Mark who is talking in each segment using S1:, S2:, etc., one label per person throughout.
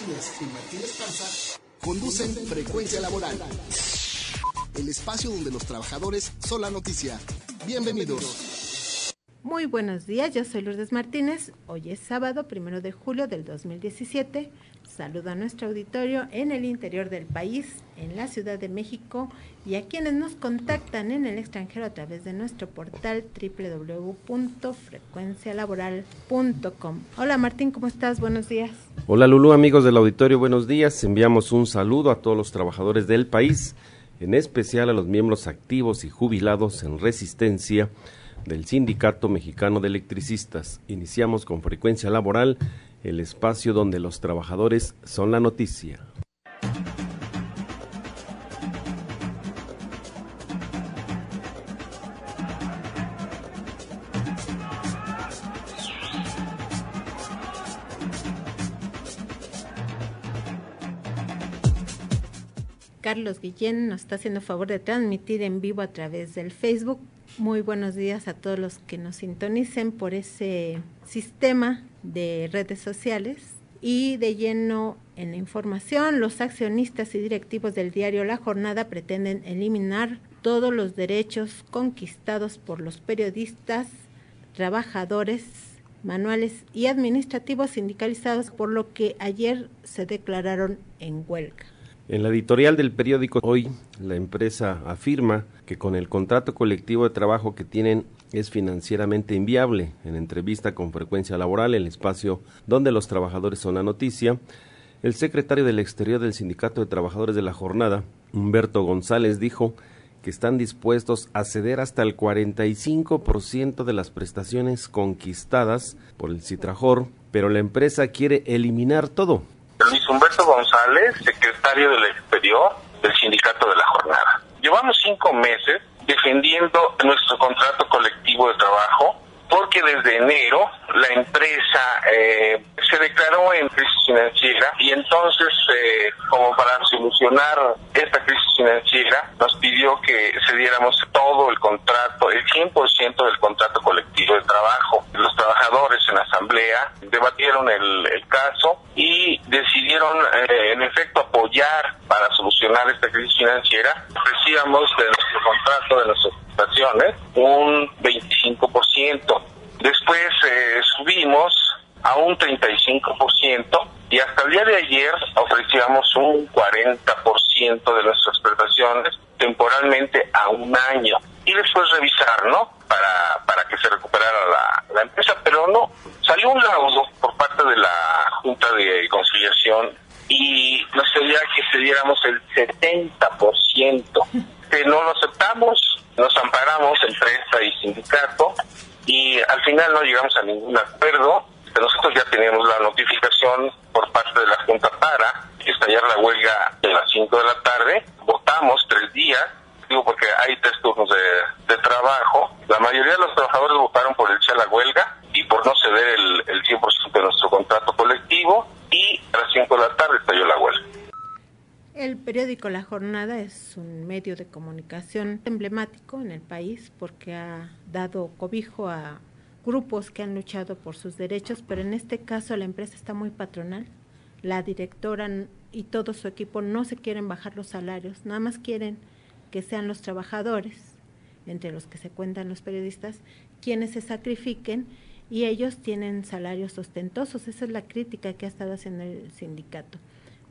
S1: Martínez y Martín Esparza conducen Frecuencia Laboral, el espacio donde los trabajadores son la noticia. Bienvenidos.
S2: Muy buenos días, yo soy Lourdes Martínez. Hoy es sábado, 1 de julio del 2017. Saludo a nuestro auditorio en el interior del país, en la Ciudad de México y a quienes nos contactan en el extranjero a través de nuestro portal www.frecuencialaboral.com. Hola Martín, ¿cómo estás? Buenos días.
S3: Hola Lulú, amigos del auditorio, buenos días. Enviamos un saludo a todos los trabajadores del país, en especial a los miembros activos y jubilados en resistencia del Sindicato Mexicano de Electricistas. Iniciamos con Frecuencia Laboral, el espacio donde los trabajadores son la noticia.
S2: Carlos Guillén nos está haciendo favor de transmitir en vivo a través del Facebook. Muy buenos días a todos los que nos sintonicen por ese sistema de redes sociales. Y de lleno en la información, los accionistas y directivos del diario La Jornada pretenden eliminar todos los derechos conquistados por los periodistas, trabajadores, manuales y administrativos sindicalizados, por lo que ayer se declararon en huelga.
S3: En la editorial del periódico Hoy, la empresa afirma que con el contrato colectivo de trabajo que tienen es financieramente inviable. En entrevista con Frecuencia Laboral, el espacio donde los trabajadores son la noticia, el secretario del Exterior del Sindicato de Trabajadores de la Jornada, Humberto González, dijo que están dispuestos a ceder hasta el 45% de las prestaciones conquistadas por el Citrajor, pero la empresa quiere eliminar todo.
S4: Luis Humberto González, secretario del Exterior del Sindicato de la Jornada. Llevamos 5 meses defendiendo nuestro contrato colectivo de trabajo porque desde enero la empresa se declaró en crisis financiera y entonces, como para solucionar esta crisis financiera, nos pidió que cediéramos todo el contrato, el 100% del contrato colectivo de trabajo. Los trabajadores en la asamblea debatieron el caso y decidieron, en efecto, apoyar para solucionar esta crisis financiera. Ofrecíamos de nuestro contrato, de nuestras prestaciones, un 25%. Después subimos a un 35% y hasta el día de ayer ofrecíamos un 40% de nuestras prestaciones temporalmente a un año y después revisar, ¿no? Para que se recuperara la empresa, pero no, salió un laudo por parte de la Junta de Conciliación y nos pedía que cediéramos el 70%, que no lo aceptamos, nos amparamos empresa y sindicato y al final no llegamos a ningún acuerdo. Nosotros ya teníamos la notificación por parte de la Junta para estallar la huelga a las 5 de la tarde. Votamos 3 días, digo porque hay 3 turnos de trabajo. La mayoría de los trabajadores votaron por echar la huelga y por no ceder el 100% de nuestro contrato colectivo y a las 5 de la tarde estalló la huelga.
S2: El periódico La Jornada es un medio de comunicación emblemático en el país porque ha dado cobijo a grupos que han luchado por sus derechos, pero en este caso la empresa está muy patronal. La directora y todo su equipo no se quieren bajar los salarios, nada más quieren que sean los trabajadores, entre los que se cuentan los periodistas, quienes se sacrifiquen y ellos tienen salarios ostentosos. Esa es la crítica que ha estado haciendo el sindicato.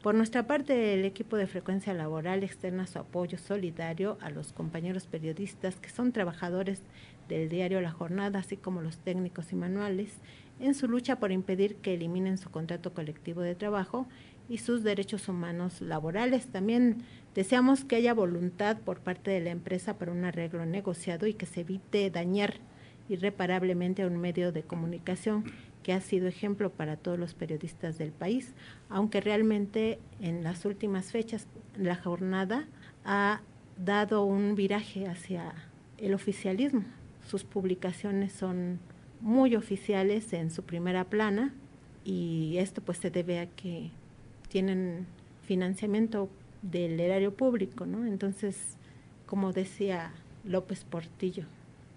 S2: Por nuestra parte, el equipo de Frecuencia Laboral externa su apoyo solidario a los compañeros periodistas que son trabajadores del diario La Jornada, así como los técnicos y manuales, en su lucha por impedir que eliminen su contrato colectivo de trabajo y sus derechos humanos laborales. También deseamos que haya voluntad por parte de la empresa para un arreglo negociado y que se evite dañar irreparablemente a un medio de comunicación que ha sido ejemplo para todos los periodistas del país, aunque realmente en las últimas fechas La Jornada ha dado un viraje hacia el oficialismo. Sus publicaciones son muy oficiales en su primera plana y esto pues se debe a que tienen financiamiento del erario público, ¿no? Entonces, como decía López Portillo,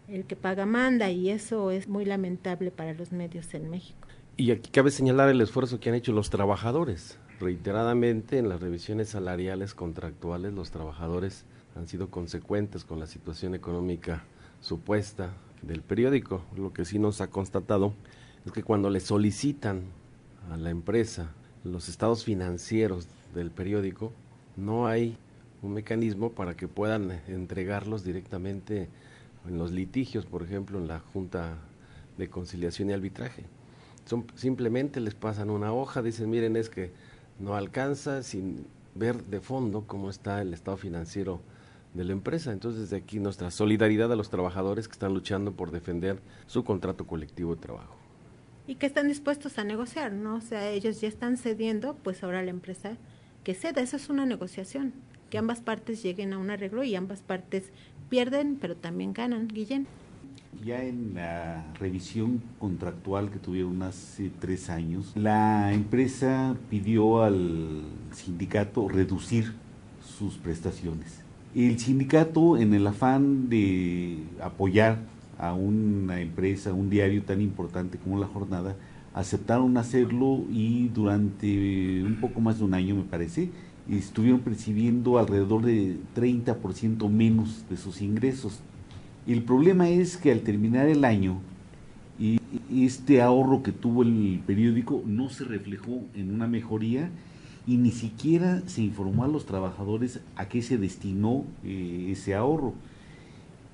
S2: el que paga manda, y eso es muy lamentable para los medios en México.
S3: Y aquí cabe señalar el esfuerzo que han hecho los trabajadores. Reiteradamente en las revisiones salariales contractuales los trabajadores han sido consecuentes con la situación económica supuesta del periódico. Lo que sí nos ha constatado es que cuando le solicitan a la empresa los estados financieros del periódico, no hay un mecanismo para que puedan entregarlos directamente en los litigios, por ejemplo, en la Junta de Conciliación y Arbitraje. Simplemente les pasan una hoja, dicen, miren, es que no alcanza, sin ver de fondo cómo está el estado financiero de la empresa. Entonces, desde aquí nuestra solidaridad a los trabajadores que están luchando por defender su contrato colectivo de trabajo.
S2: Y que están dispuestos a negociar, ¿no? O sea, ellos ya están cediendo, pues ahora la empresa que ceda. Eso es una negociación, que ambas partes lleguen a un arreglo y ambas partes pierden, pero también ganan. Guillén.
S5: Ya en la revisión contractual que tuvieron hace 3 años, la empresa pidió al sindicato reducir sus prestaciones. El sindicato, en el afán de apoyar a una empresa, un diario tan importante como La Jornada, aceptaron hacerlo y durante un poco más de un año, me parece, estuvieron percibiendo alrededor de 30% menos de sus ingresos. El problema es que al terminar el año, este ahorro que tuvo el periódico no se reflejó en una mejoría y ni siquiera se informó a los trabajadores a qué se destinó ese ahorro.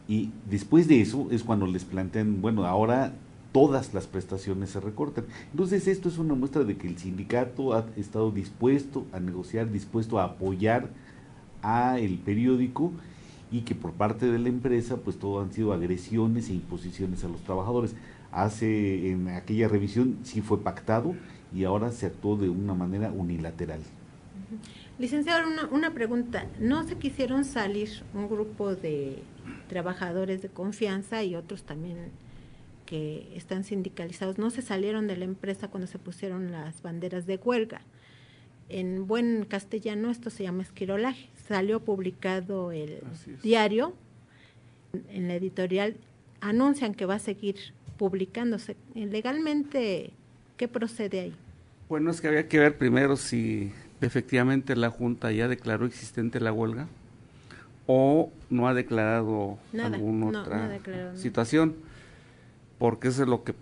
S5: Y después de eso es cuando les plantean, bueno, ahora todas las prestaciones se recortan. Entonces esto es una muestra de que el sindicato ha estado dispuesto a negociar, dispuesto a apoyar a el periódico, y que por parte de la empresa pues todo han sido agresiones e imposiciones a los trabajadores. En aquella revisión sí fue pactado y ahora se actuó de una manera unilateral.
S2: Licenciado, una pregunta. ¿No se quisieron salir un grupo de trabajadores de confianza y otros también que están sindicalizados? ¿No se salieron de la empresa cuando se pusieron las banderas de huelga? En buen castellano esto se llama esquirolaje. Salió publicado el diario, en la editorial anuncian que va a seguir publicándose. Legalmente, ¿qué procede ahí?
S6: Bueno, es que había que ver primero si efectivamente la Junta ya declaró existente la huelga o no ha declarado alguna otra situación, porque eso es lo que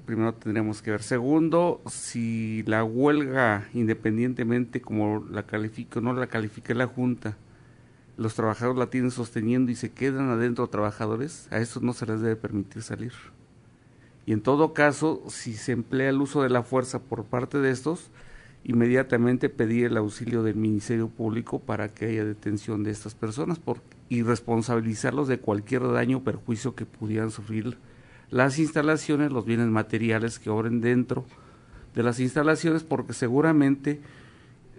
S6: primero tendríamos que ver. Segundo, si la huelga, independientemente como la califique o no la califique la Junta, los trabajadores la tienen sosteniendo y se quedan adentro trabajadores, a esos no se les debe permitir salir. Y en todo caso, si se emplea el uso de la fuerza por parte de estos, inmediatamente pedir el auxilio del Ministerio Público para que haya detención de estas personas y responsabilizarlos de cualquier daño o perjuicio que pudieran sufrir las instalaciones, los bienes materiales que obren dentro de las instalaciones, porque seguramente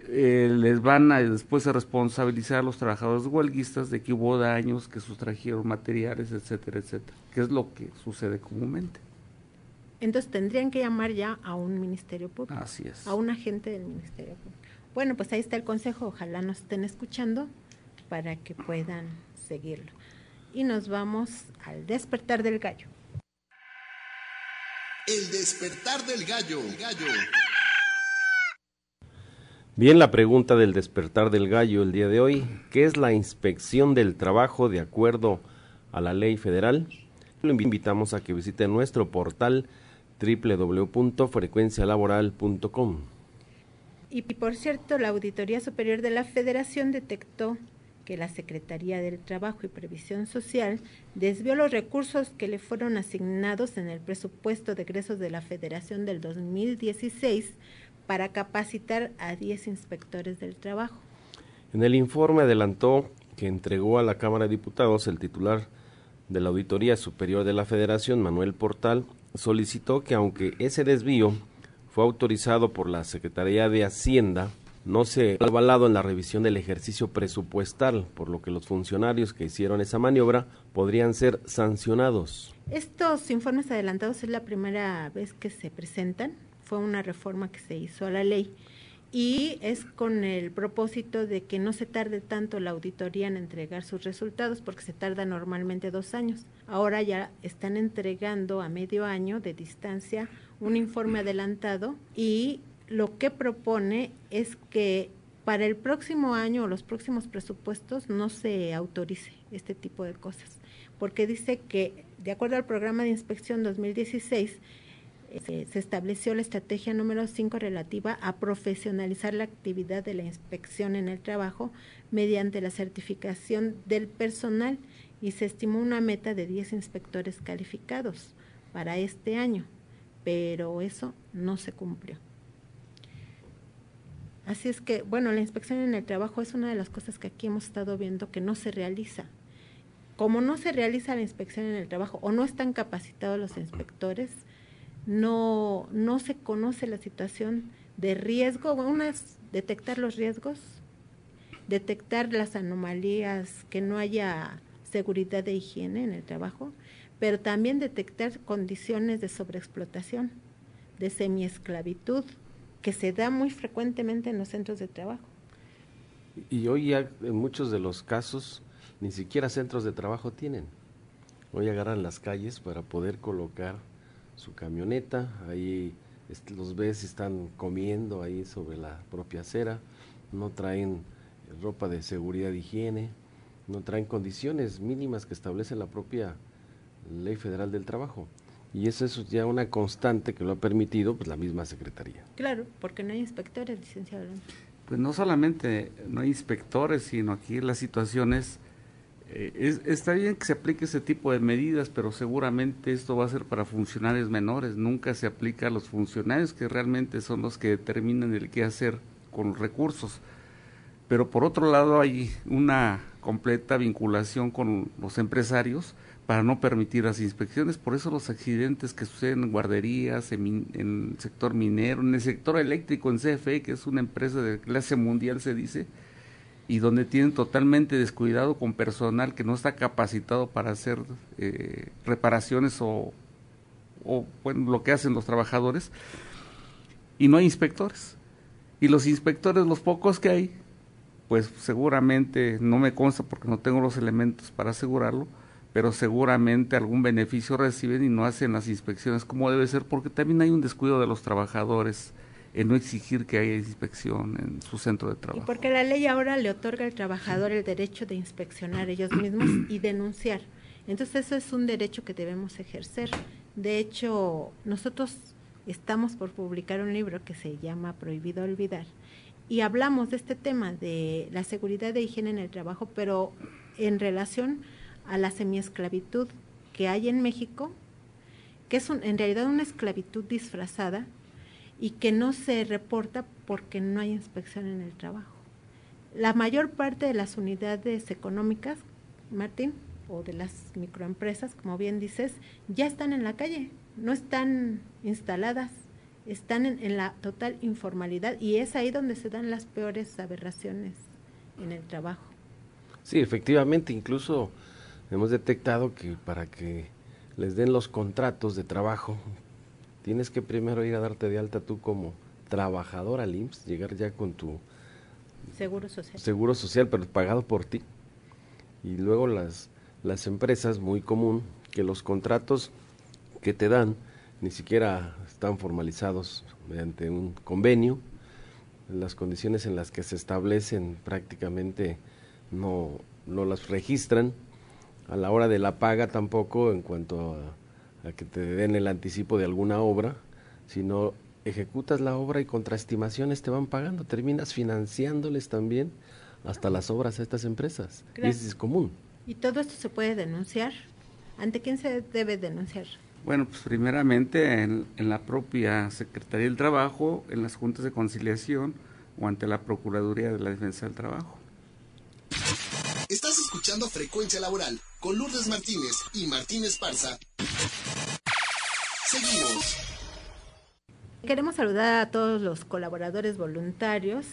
S6: les van a después a responsabilizar a los trabajadores huelguistas de que hubo daños, que sustrajeron materiales, etcétera, etcétera, que es lo que sucede comúnmente.
S2: Entonces tendrían que llamar ya a un Ministerio Público.
S6: Así es.
S2: A un agente del Ministerio Público. Bueno, pues ahí está el consejo, ojalá nos estén escuchando para que puedan seguirlo. Y nos vamos al despertar del gallo.
S1: El despertar del gallo.
S3: Bien, la pregunta del despertar del gallo el día de hoy, ¿qué es la inspección del trabajo de acuerdo a la ley federal? Lo invitamos a que visite nuestro portal www.frecuencialaboral.com.
S2: Y por cierto, la Auditoría Superior de la Federación detectó que la Secretaría del Trabajo y Previsión Social desvió los recursos que le fueron asignados en el presupuesto de egresos de la Federación del 2016 para capacitar a 10 inspectores del trabajo.
S3: En el informe adelantó que entregó a la Cámara de Diputados el titular de la Auditoría Superior de la Federación, Manuel Portal, solicitó que aunque ese desvío fue autorizado por la Secretaría de Hacienda, no se ha avalado en la revisión del ejercicio presupuestal, por lo que los funcionarios que hicieron esa maniobra podrían ser sancionados.
S2: Estos informes adelantados es la primera vez que se presentan, fue una reforma que se hizo a la ley y es con el propósito de que no se tarde tanto la auditoría en entregar sus resultados, porque se tarda normalmente 2 años. Ahora ya están entregando a medio año de distancia un informe adelantado y lo que propone es que para el próximo año o los próximos presupuestos no se autorice este tipo de cosas, porque dice que de acuerdo al programa de inspección 2016 se estableció la estrategia número 5 relativa a profesionalizar la actividad de la inspección en el trabajo mediante la certificación del personal y se estimó una meta de 10 inspectores calificados para este año, pero eso no se cumplió. Así es que, bueno, la inspección en el trabajo es una de las cosas que aquí hemos estado viendo que no se realiza. Como no se realiza la inspección en el trabajo o no están capacitados los inspectores, no se conoce la situación de riesgo. Una es detectar los riesgos, detectar las anomalías, que no haya seguridad de higiene en el trabajo, pero también detectar condiciones de sobreexplotación, de semiesclavitud, que se da muy frecuentemente en los centros de trabajo.
S3: Y hoy ya en muchos de los casos ni siquiera centros de trabajo tienen. Hoy agarran las calles para poder colocar su camioneta, ahí los ves, están comiendo ahí sobre la propia acera, no traen ropa de seguridad de higiene, no traen condiciones mínimas que establece la propia Ley Federal del Trabajo. Y eso es ya una constante que lo ha permitido pues la misma Secretaría.
S2: Claro, porque no hay inspectores, licenciado.
S6: Pues no solamente no hay inspectores, sino aquí las situaciones, está bien que se aplique ese tipo de medidas, pero seguramente esto va a ser para funcionarios menores, nunca se aplica a los funcionarios que realmente son los que determinan el qué hacer con los recursos. Pero por otro lado hay una completa vinculación con los empresarios para no permitir las inspecciones, por eso los accidentes que suceden en guarderías, en el sector minero, en el sector eléctrico, en CFE, que es una empresa de clase mundial se dice, y donde tienen totalmente descuidado con personal que no está capacitado para hacer reparaciones o bueno, lo que hacen los trabajadores, y no hay inspectores. Y los inspectores, los pocos que hay, pues seguramente, no me consta porque no tengo los elementos para asegurarlo, pero seguramente algún beneficio reciben y no hacen las inspecciones como debe ser, porque también hay un descuido de los trabajadores en no exigir que haya inspección en su centro de trabajo.
S2: Y porque la ley ahora le otorga al trabajador el derecho de inspeccionar ellos mismos y denunciar. Entonces eso es un derecho que debemos ejercer. De hecho, nosotros estamos por publicar un libro que se llama Prohibido Olvidar, y hablamos de este tema de la seguridad de higiene en el trabajo, pero en relación a la semiesclavitud que hay en México, que es en realidad una esclavitud disfrazada y que no se reporta porque no hay inspección en el trabajo. La mayor parte de las unidades económicas, Martín, o de las microempresas, como bien dices, ya están en la calle, no están instaladas, están en la total informalidad, y es ahí donde se dan las peores aberraciones en el trabajo.
S3: Sí, efectivamente, incluso hemos detectado que para que les den los contratos de trabajo, tienes que primero ir a darte de alta tú como trabajador al IMSS, llegar ya con tu seguro social, pero pagado por ti. Y luego las empresas, muy común, que los contratos que te dan ni siquiera están formalizados mediante un convenio, las condiciones en las que se establecen prácticamente no las registran, a la hora de la paga tampoco en cuanto a que te den el anticipo de alguna obra, sino ejecutas la obra y contra estimaciones te van pagando, terminas financiándoles también hasta las obras a estas empresas. Claro. Y eso es común.
S2: ¿Y todo esto se puede denunciar? ¿Ante quién se debe denunciar?
S6: Bueno, pues primeramente en la propia Secretaría del Trabajo, en las juntas de conciliación o ante la Procuraduría de la Defensa del Trabajo.
S1: Estás escuchando Frecuencia Laboral con Lourdes Martínez y Martín Esparza. Seguimos.
S2: Queremos saludar a todos los colaboradores voluntarios.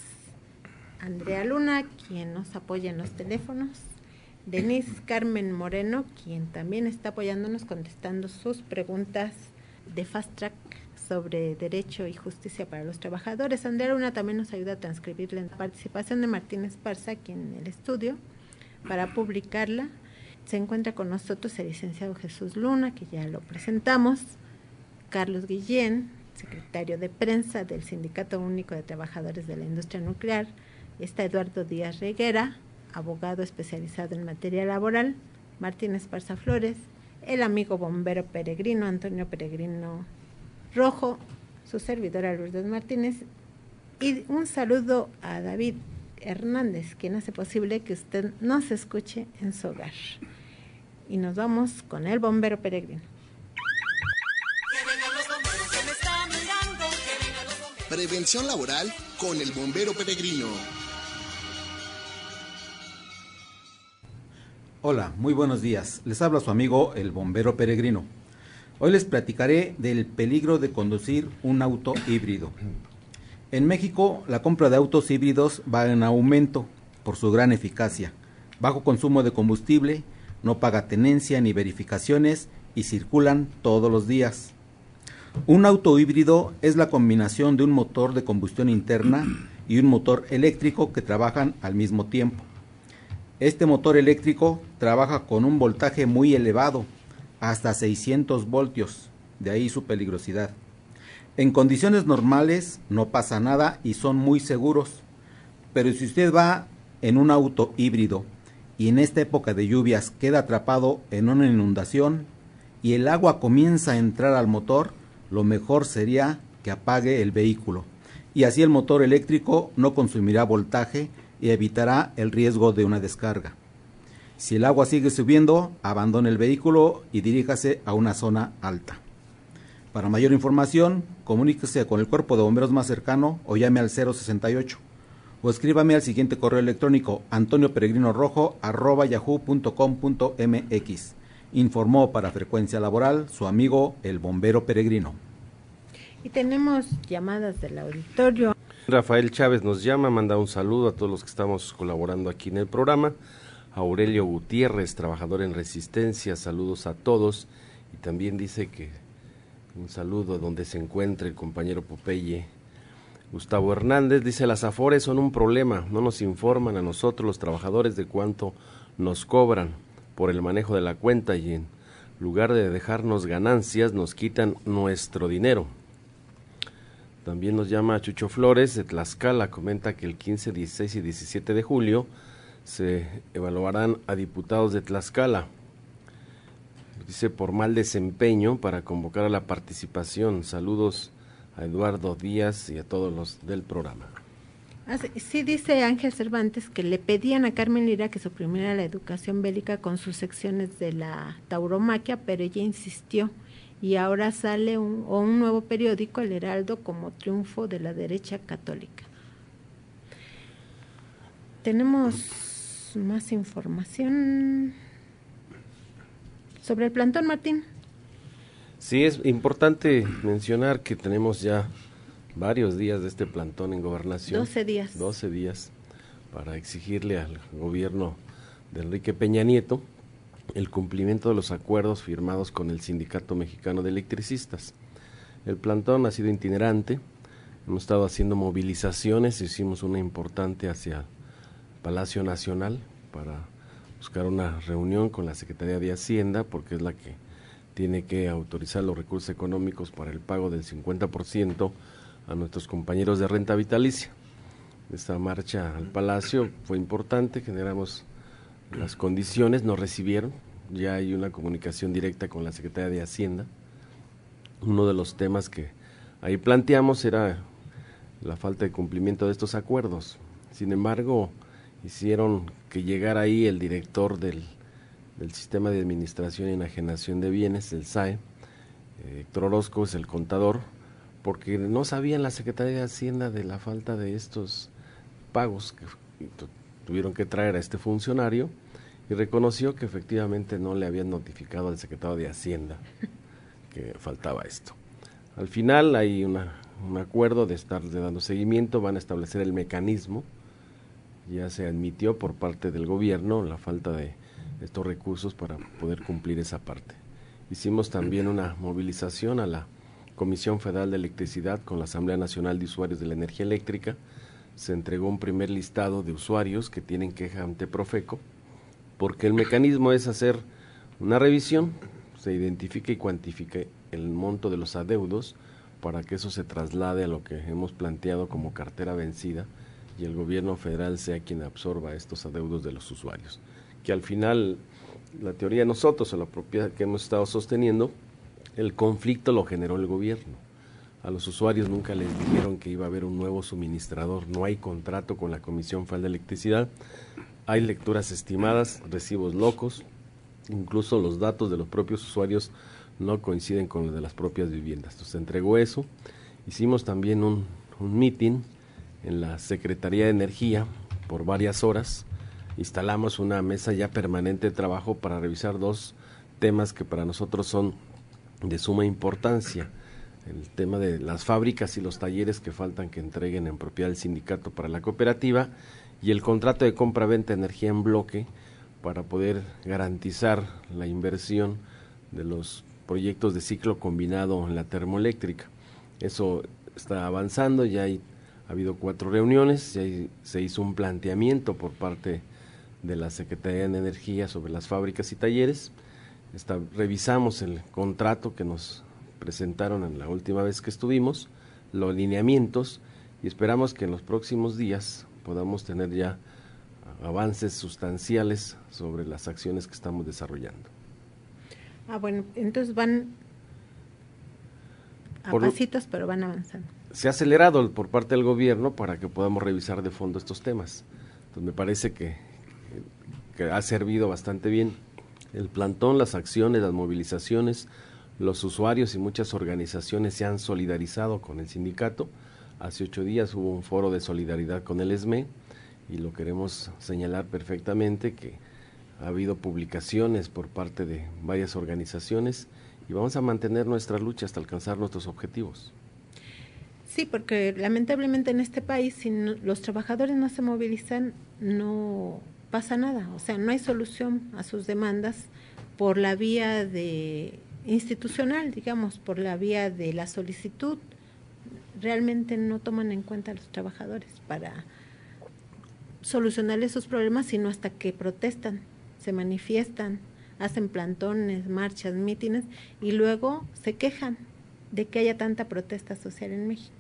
S2: Andrea Luna, quien nos apoya en los teléfonos. Denise Carmen Moreno, quien también está apoyándonos contestando sus preguntas de Fast Track sobre derecho y justicia para los trabajadores. Andrea Luna también nos ayuda a transcribir la participación de Martín Esparza aquí en el estudio para publicarla. Se encuentra con nosotros el licenciado Jesús Luna, que ya lo presentamos, Carlos Guillén, secretario de prensa del Sindicato Único de Trabajadores de la Industria Nuclear. Está Eduardo Díaz Reguera, abogado especializado en materia laboral, Martín Esparza Flores, el amigo bombero peregrino Antonio Peregrino Rojo, su servidora Lourdes Martínez, y un saludo a David Hernández, quien hace posible que usted nos escuche en su hogar. Y nos vamos con el bombero peregrino.
S1: Prevención laboral con el bombero peregrino.
S7: Hola, muy buenos días. Les habla su amigo el bombero peregrino. Hoy les platicaré del peligro de conducir un auto híbrido. En México, la compra de autos híbridos va en aumento por su gran eficacia, bajo consumo de combustible, no paga tenencia ni verificaciones y circulan todos los días. Un auto híbrido es la combinación de un motor de combustión interna y un motor eléctrico que trabajan al mismo tiempo. Este motor eléctrico trabaja con un voltaje muy elevado, hasta 600 voltios, de ahí su peligrosidad. En condiciones normales no pasa nada y son muy seguros, pero si usted va en un auto híbrido y en esta época de lluvias queda atrapado en una inundación y el agua comienza a entrar al motor, lo mejor sería que apague el vehículo y así el motor eléctrico no consumirá voltaje y evitará el riesgo de una descarga. Si el agua sigue subiendo, abandone el vehículo y diríjase a una zona alta. Para mayor información, comuníquese con el cuerpo de bomberos más cercano o llame al 068 o escríbame al siguiente correo electrónico antonioperegrinorojo@yahoo.com.mx. Informó para Frecuencia Laboral su amigo el bombero peregrino.
S2: Y tenemos llamadas del auditorio.
S3: Rafael Chávez nos llama, manda un saludo a todos los que estamos colaborando aquí en el programa. Aurelio Gutiérrez, trabajador en Resistencia, saludos a todos. Y también dice que un saludo donde se encuentre el compañero Popeye. Gustavo Hernández dice, las afores son un problema, no nos informan a nosotros los trabajadores de cuánto nos cobran por el manejo de la cuenta y en lugar de dejarnos ganancias nos quitan nuestro dinero. También nos llama Chucho Flores de Tlaxcala, comenta que el 15, 16 y 17 de julio se evaluarán a diputados de Tlaxcala. Dice por mal desempeño para convocar a la participación. Saludos a Eduardo Díaz y a todos los del programa.
S2: Sí, dice Ángel Cervantes que le pedían a Carmen Lira que suprimiera la educación bélica con sus secciones de la tauromaquia, pero ella insistió y ahora sale un nuevo periódico, El Heraldo, como triunfo de la derecha católica. Tenemos más información sobre el plantón, Martín.
S3: Sí, es importante mencionar que tenemos ya varios días de este plantón en Gobernación.
S2: 12 días.
S3: 12 días para exigirle al gobierno de Enrique Peña Nieto el cumplimiento de los acuerdos firmados con el Sindicato Mexicano de Electricistas. El plantón ha sido itinerante, hemos estado haciendo movilizaciones, hicimos una importante hacia Palacio Nacional para buscar una reunión con la Secretaría de Hacienda, porque es la que tiene que autorizar los recursos económicos para el pago del 50% a nuestros compañeros de renta vitalicia. Esta marcha al Palacio fue importante, generamos las condiciones, nos recibieron, ya hay una comunicación directa con la Secretaría de Hacienda. Uno de los temas que ahí planteamos era la falta de cumplimiento de estos acuerdos. Sin embargo, hicieron que llegara ahí el director del Sistema de Administración y Enajenación de Bienes, el SAE, Héctor Orozco, es el contador, porque no sabían la Secretaría de Hacienda de la falta de estos pagos que tuvieron que traer a este funcionario y reconoció que efectivamente no le habían notificado al secretario de Hacienda que faltaba esto. Al final hay un acuerdo de estar dando seguimiento, van a establecer el mecanismo, ya se admitió por parte del gobierno la falta de estos recursos para poder cumplir esa parte. Hicimos también una movilización a la Comisión Federal de Electricidad con la Asamblea Nacional de Usuarios de la Energía Eléctrica. Se entregó un primer listado de usuarios que tienen queja ante Profeco, porque el mecanismo es hacer una revisión, se identifica y cuantifica el monto de los adeudos para que eso se traslade a lo que hemos planteado como cartera vencida y el gobierno federal sea quien absorba estos adeudos de los usuarios. Que al final, la teoría de nosotros, o la propia que hemos estado sosteniendo, el conflicto lo generó el gobierno. A los usuarios nunca les dijeron que iba a haber un nuevo suministrador, no hay contrato con la Comisión Federal de Electricidad, hay lecturas estimadas, recibos locos, incluso los datos de los propios usuarios no coinciden con los de las propias viviendas. Entonces se entregó eso, hicimos también un meeting en la Secretaría de Energía por varias horas, instalamos una mesa ya permanente de trabajo para revisar 2 temas que para nosotros son de suma importancia, el tema de las fábricas y los talleres que faltan que entreguen en propiedad del sindicato para la cooperativa y el contrato de compra-venta de energía en bloque para poder garantizar la inversión de los proyectos de ciclo combinado en la termoeléctrica. Eso está avanzando, ha habido 4 reuniones, ya se hizo un planteamiento por parte de la Secretaría de Energía sobre las fábricas y talleres. Revisamos el contrato que nos presentaron en la última vez que estuvimos, los lineamientos, y esperamos que en los próximos días podamos tener ya avances sustanciales sobre las acciones que estamos desarrollando.
S2: Bueno, entonces van a pasitos, pero van avanzando.
S3: Se ha acelerado por parte del gobierno para que podamos revisar de fondo estos temas. Entonces me parece que ha servido bastante bien el plantón, las acciones, las movilizaciones, los usuarios y muchas organizaciones se han solidarizado con el sindicato. Hace 8 días hubo un foro de solidaridad con el ESME y lo queremos señalar perfectamente que ha habido publicaciones por parte de varias organizaciones y vamos a mantener nuestra lucha hasta alcanzar nuestros objetivos.
S2: Sí, porque lamentablemente en este país, si los trabajadores no se movilizan, no pasa nada. O sea, no hay solución a sus demandas por la vía institucional, digamos, por la vía de la solicitud. Realmente no toman en cuenta a los trabajadores para solucionarles sus problemas, sino hasta que protestan, se manifiestan, hacen plantones, marchas, mítines y luego se quejan de que haya tanta protesta social en México.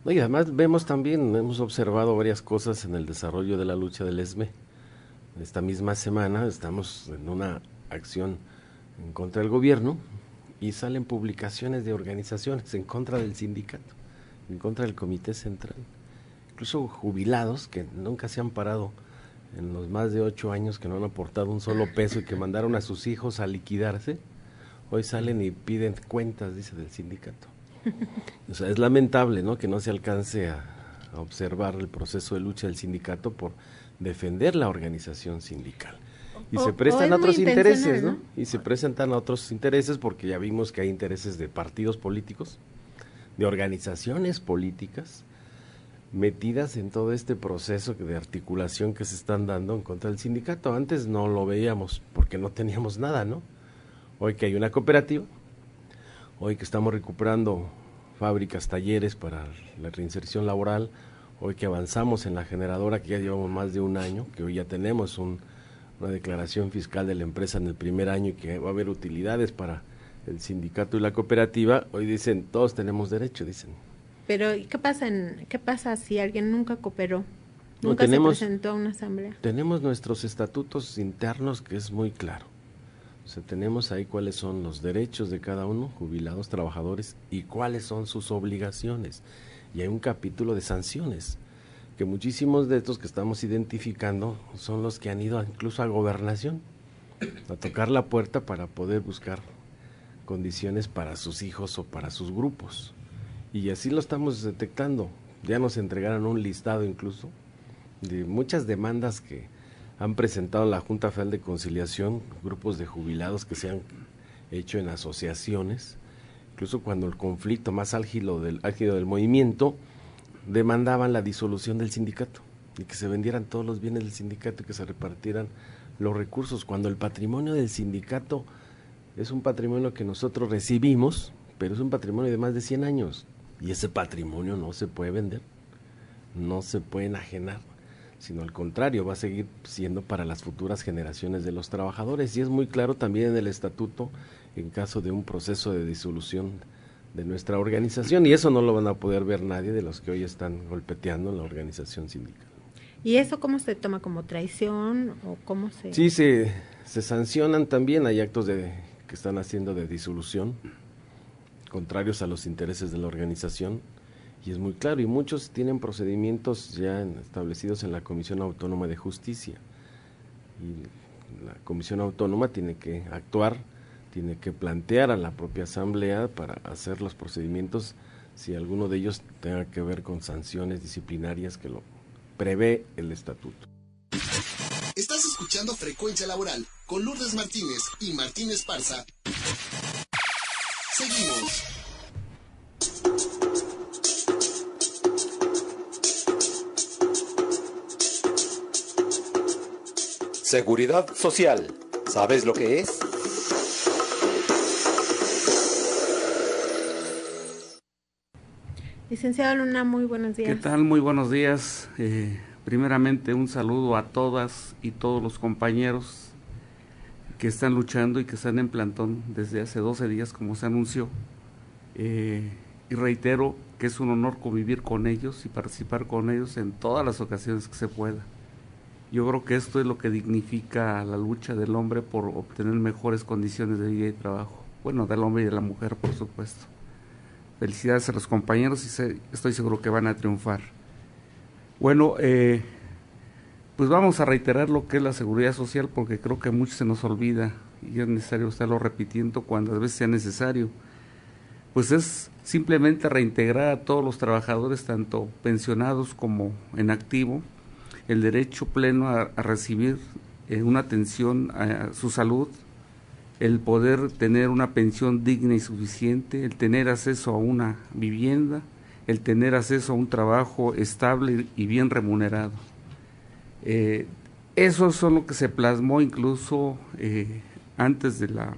S3: No, y además vemos también, hemos observado varias cosas en el desarrollo de la lucha del ESME. Esta misma semana estamos en una acción en contra del gobierno y salen publicaciones de organizaciones en contra del sindicato, en contra del Comité Central, incluso jubilados que nunca se han parado en los más de 8 años, que no han aportado un solo peso y que mandaron a sus hijos a liquidarse, hoy salen y piden cuentas, dice, del sindicato. O sea, es lamentable, ¿no?, que no se alcance a observar el proceso de lucha del sindicato por defender la organización sindical. Y se prestan a otros intereses, ¿no? Y se presentan a otros intereses porque ya vimos que hay intereses de partidos políticos, de organizaciones políticas, metidas en todo este proceso de articulación que se están dando en contra del sindicato. Antes no lo veíamos porque no teníamos nada, ¿no? Hoy que hay una cooperativa, hoy que estamos recuperando fábricas, talleres para la reinserción laboral, hoy que avanzamos en la generadora, que ya llevamos más de 1 año, que hoy ya tenemos una declaración fiscal de la empresa en el primer año y que va a haber utilidades para el sindicato y la cooperativa, hoy dicen, todos tenemos derecho, dicen.
S2: Pero ¿qué pasa si alguien nunca cooperó? Nunca se presentó a una asamblea.
S3: Tenemos nuestros estatutos internos que es muy claro. O sea, tenemos ahí cuáles son los derechos de cada uno, jubilados, trabajadores, y cuáles son sus obligaciones. Y hay un capítulo de sanciones, que muchísimos de estos que estamos identificando son los que han ido incluso a gobernación, a tocar la puerta para poder buscar condiciones para sus hijos o para sus grupos. Y así lo estamos detectando. Ya nos entregaron un listado incluso de muchas demandas que han presentado la Junta Federal de Conciliación, grupos de jubilados que se han hecho en asociaciones, incluso cuando el conflicto más álgido del movimiento, demandaban la disolución del sindicato y que se vendieran todos los bienes del sindicato y que se repartieran los recursos, cuando el patrimonio del sindicato es un patrimonio que nosotros recibimos, pero es un patrimonio de más de 100 años y ese patrimonio no se puede vender, no se puede enajenar, sino al contrario, va a seguir siendo para las futuras generaciones de los trabajadores. Y es muy claro también en el estatuto, en caso de un proceso de disolución de nuestra organización, y eso no lo van a poder ver nadie de los que hoy están golpeteando en la organización sindical.
S2: ¿Y eso cómo se toma, como traición o cómo se...?
S3: Sí, se sancionan también, hay actos que están haciendo de disolución, contrarios a los intereses de la organización, y es muy claro, y muchos tienen procedimientos ya establecidos en la Comisión Autónoma de Justicia, y la Comisión Autónoma tiene que actuar, tiene que plantear a la propia Asamblea para hacer los procedimientos si alguno de ellos tenga que ver con sanciones disciplinarias que lo prevé el estatuto.
S1: Estás escuchando Frecuencia Laboral con Lourdes Martínez y Martín Esparza. Seguimos.
S8: Seguridad Social. ¿Sabes lo que es?
S2: Licenciado Luna, muy buenos días.
S6: ¿Qué tal? Muy buenos días. Primeramente un saludo a todas y todos los compañeros que están luchando y que están en plantón desde hace 12 días, como se anunció. Y reitero que es un honor convivir con ellos y participar con ellos en todas las ocasiones que se pueda. Yo creo que esto es lo que dignifica la lucha del hombre por obtener mejores condiciones de vida y trabajo. Bueno, del hombre y de la mujer, por supuesto. Felicidades a los compañeros y estoy seguro que van a triunfar. Bueno, pues vamos a reiterar lo que es la seguridad social, porque creo que mucho se nos olvida y es necesario estarlo repitiendo cuando a veces sea necesario. Pues es simplemente reintegrar a todos los trabajadores, tanto pensionados como en activo, el derecho pleno a recibir una atención a su salud, el poder tener una pensión digna y suficiente, el tener acceso a una vivienda, el tener acceso a un trabajo estable y bien remunerado. Eso son lo que se plasmó incluso antes de la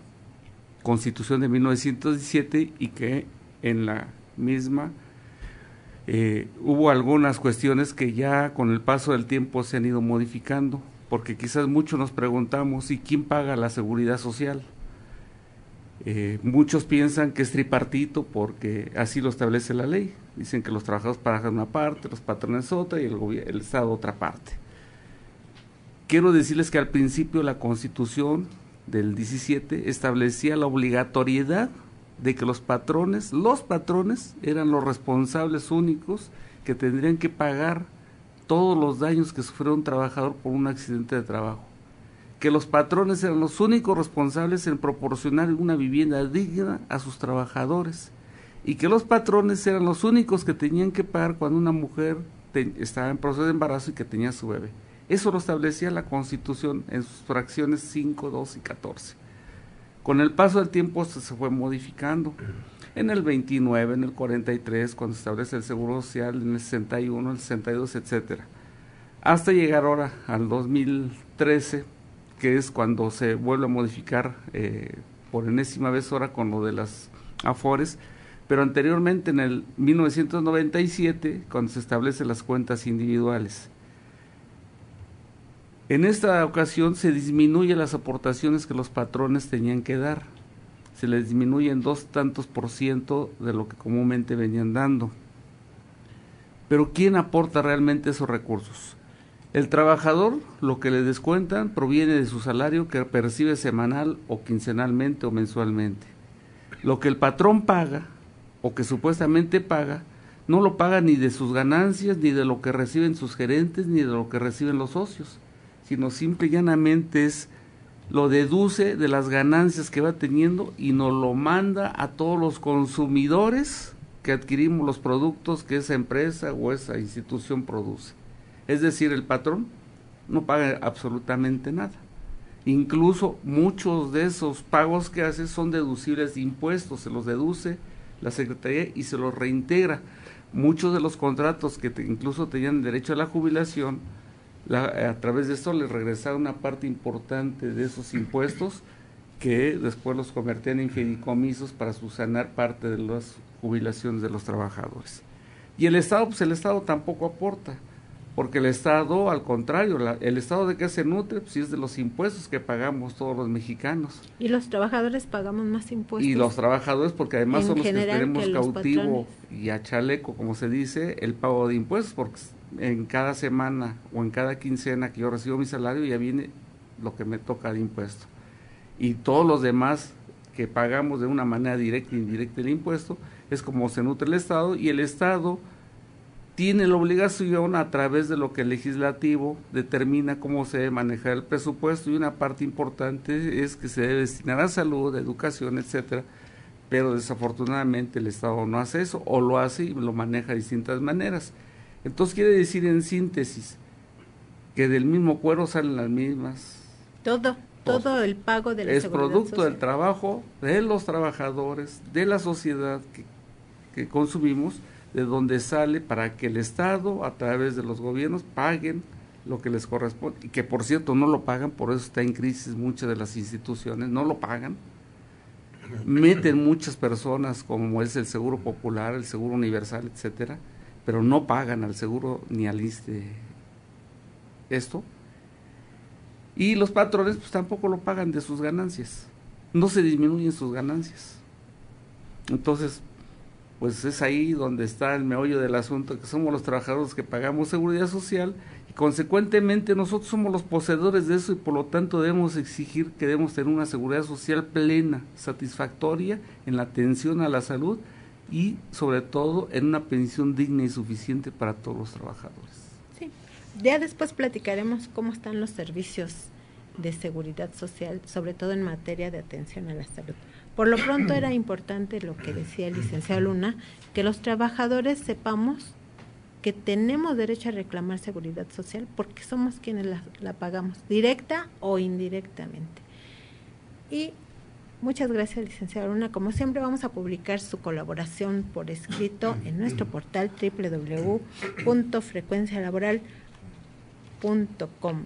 S6: Constitución de 1917 y que en la misma hubo algunas cuestiones que ya con el paso del tiempo se han ido modificando, porque quizás muchos nos preguntamos, ¿y quién paga la seguridad social? Muchos piensan que es tripartito porque así lo establece la ley. Dicen que los trabajadores pagan una parte, los patrones otra y el Estado otra parte. Quiero decirles que al principio la Constitución del 17 establecía la obligatoriedad de que los patrones eran los responsables únicos que tendrían que pagar todos los daños que sufrió un trabajador por un accidente de trabajo, que los patrones eran los únicos responsables en proporcionar una vivienda digna a sus trabajadores y que los patrones eran los únicos que tenían que pagar cuando una mujer estaba en proceso de embarazo y que tenía su bebé. Eso lo establecía la Constitución en sus fracciones 5, 2 y 14. Con el paso del tiempo esto se fue modificando. En el 29, en el 43, cuando se establece el Seguro Social, en el 61, el 62, etcétera. Hasta llegar ahora al 2013, que es cuando se vuelve a modificar por enésima vez ahora con lo de las afores, pero anteriormente en el 1997, cuando se establecen las cuentas individuales. En esta ocasión se disminuye las aportaciones que los patrones tenían que dar, se les disminuyen 2 tantos por ciento de lo que comúnmente venían dando. Pero ¿quién aporta realmente esos recursos? El trabajador, lo que le descuentan proviene de su salario que percibe semanal o quincenalmente o mensualmente. Lo que el patrón paga o que supuestamente paga, no lo paga ni de sus ganancias, ni de lo que reciben sus gerentes, ni de lo que reciben los socios, sino simple y llanamente lo deduce de las ganancias que va teniendo y nos lo manda a todos los consumidores que adquirimos los productos que esa empresa o esa institución produce. Es decir, el patrón no paga absolutamente nada. Incluso muchos de esos pagos que hace son deducibles de impuestos, se los deduce la Secretaría y se los reintegra. Muchos de los contratos que incluso tenían derecho a la jubilación, a través de esto les regresaron una parte importante de esos impuestos que después los convertían en fideicomisos para subsanar parte de las jubilaciones de los trabajadores. Y el Estado, pues el Estado tampoco aporta. porque el Estado, al contrario, el Estado ¿de qué se nutre? Pues es de los impuestos que pagamos todos los mexicanos.
S2: Y los trabajadores pagamos más impuestos.
S6: Y los trabajadores, porque además son los que tenemos cautivo y a chaleco, como se dice, el pago de impuestos, porque en cada semana o en cada quincena que yo recibo mi salario ya viene lo que me toca de impuesto. Y todos los demás que pagamos de una manera directa e indirecta el impuesto, es como se nutre el Estado, y el Estado tiene la obligación a través de lo que el legislativo determina cómo se debe manejar el presupuesto, y una parte importante es que se debe destinar a salud, a educación, etcétera, pero desafortunadamente el Estado no hace eso, o lo hace y lo maneja de distintas maneras. Entonces quiere decir en síntesis que del mismo cuero salen las mismas.
S2: Todo el pago de la
S6: es
S2: seguridad
S6: producto
S2: social.
S6: del trabajo de los trabajadores, de la sociedad que consumimos, de donde sale para que el Estado, a través de los gobiernos, paguen lo que les corresponde, y que por cierto no lo pagan, por eso está en crisis muchas de las instituciones, no lo pagan, meten muchas personas, como es el Seguro Popular, el Seguro Universal, etcétera, pero no pagan al seguro ni al ISSSTE esto, y los patrones pues tampoco lo pagan de sus ganancias, no se disminuyen sus ganancias. Entonces pues es ahí donde está el meollo del asunto, que somos los trabajadores que pagamos seguridad social, y consecuentemente nosotros somos los poseedores de eso, y por lo tanto debemos exigir que debemos tener una seguridad social plena, satisfactoria en la atención a la salud, y sobre todo en una pensión digna y suficiente para todos los trabajadores.
S2: Sí, ya después platicaremos cómo están los servicios de seguridad social, sobre todo en materia de atención a la salud. Por lo pronto era importante lo que decía el licenciado Luna, que los trabajadores sepamos que tenemos derecho a reclamar seguridad social porque somos quienes la pagamos, directa o indirectamente. Y muchas gracias, licenciado Luna. Como siempre, vamos a publicar su colaboración por escrito en nuestro portal www.frecuencialaboral.com.